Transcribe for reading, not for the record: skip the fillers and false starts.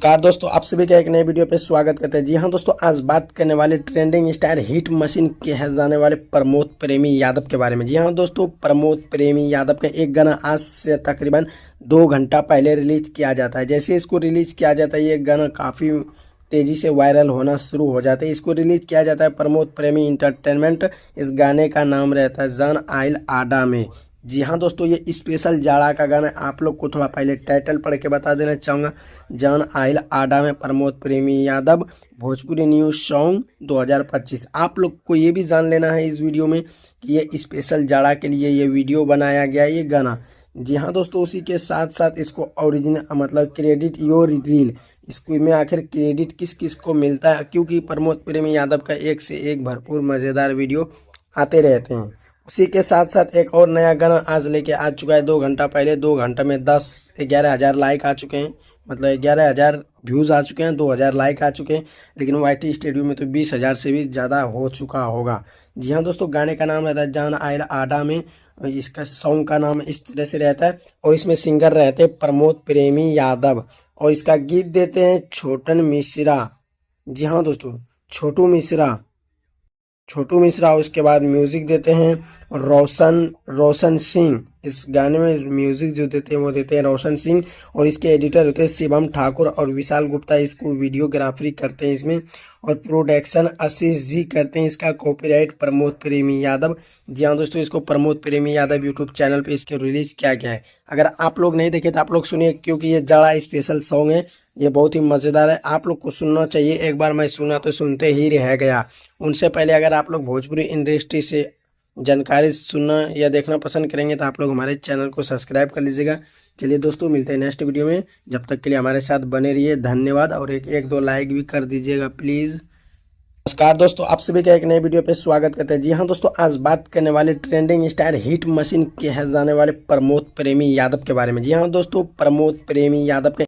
नमस्कार दोस्तों, आप सभी का एक नए वीडियो पे स्वागत करते हैं। जी हाँ दोस्तों, आज बात करने वाले ट्रेंडिंग स्टार हिट मशीन कहे जाने वाले प्रमोद प्रेमी यादव के बारे में। जी हाँ दोस्तों, प्रमोद प्रेमी यादव का एक गाना आज से तकरीबन 2 घंटा पहले रिलीज किया जाता है। जैसे इसको रिलीज किया जाता है, ये गाना काफ़ी तेज़ी से वायरल होना शुरू हो जाता है। इसको रिलीज किया जाता है प्रमोद प्रेमी इंटरटेनमेंट। इस गाने का नाम रहता है जान आइल आडा में। जी हाँ दोस्तों, ये स्पेशल जाड़ा का गाना है। आप लोग को थोड़ा पहले टाइटल पढ़ के बता देना चाहूँगा। जान आइल आडा में प्रमोद प्रेमी यादव भोजपुरी न्यूज़ सॉन्ग 2025। आप लोग को ये भी जान लेना है इस वीडियो में कि ये स्पेशल जाड़ा के लिए ये वीडियो बनाया गया है, ये गाना। जी हाँ दोस्तों, उसी के साथ साथ इसको ओरिजिनल मतलब क्रेडिट योर रील, इसको में आखिर क्रेडिट किस किस को मिलता है, क्योंकि प्रमोद प्रेमी यादव का एक से एक भरपूर मज़ेदार वीडियो आते रहते हैं। उसी के साथ साथ एक और नया गाना आज लेके आ चुका है 2 घंटा पहले। 2 घंटे में 10-11 हज़ार लाइक आ चुके हैं, मतलब 11 हज़ार व्यूज़ आ चुके हैं, 2 हज़ार लाइक आ चुके हैं। लेकिन वाईटी स्टूडियो में तो 20 हज़ार से भी ज़्यादा हो चुका होगा। जी हाँ दोस्तों, गाने का नाम रहता है जान आइल आडा में। इसका सॉन्ग का नाम इस तरह से रहता है और इसमें सिंगर रहते हैं प्रमोद प्रेमी यादव और इसका गीत देते हैं छोटन मिश्रा। जी हाँ दोस्तों, छोटू मिश्रा। उसके बाद म्यूजिक देते हैं रोशन सिंह। इस गाने में म्यूजिक जो देते हैं वो देते हैं रोशन सिंह और इसके एडिटर होते हैं शिवम ठाकुर और विशाल गुप्ता। इसको वीडियोग्राफी करते हैं इसमें, और प्रोडक्शन आशीष जी करते हैं। इसका कॉपीराइट प्रमोद प्रेमी यादव। जी हाँ दोस्तों, इसको प्रमोद प्रेमी यादव यूट्यूब चैनल पे इसके रिलीज किया गया है। अगर आप लोग नहीं देखे तो आप लोग सुनिए, क्योंकि ये जाड़ा स्पेशल सॉन्ग है, ये बहुत ही मज़ेदार है। आप लोग को सुनना चाहिए। एक बार मैं सुना तो सुनते ही रह गया। उनसे पहले अगर आप लोग भोजपुरी इंडस्ट्री से जानकारी सुनना या देखना पसंद करेंगे तो आप लोग हमारे चैनल को सब्सक्राइब कर लीजिएगा। चलिए दोस्तों, मिलते हैं नेक्स्ट वीडियो में। जब तक के लिए हमारे साथ बने रहिए। धन्यवाद, और एक दो लाइक भी कर दीजिएगा प्लीज़। नमस्कार दोस्तों, आप सभी का एक नए वीडियो पे स्वागत करते हैं। जी हाँ दोस्तों, आज बात करने वाले ट्रेंडिंग स्टार हिट मशीन कहे जाने वाले प्रमोद प्रेमी यादव के बारे में। जी हाँ दोस्तों, प्रमोद प्रेमी यादव के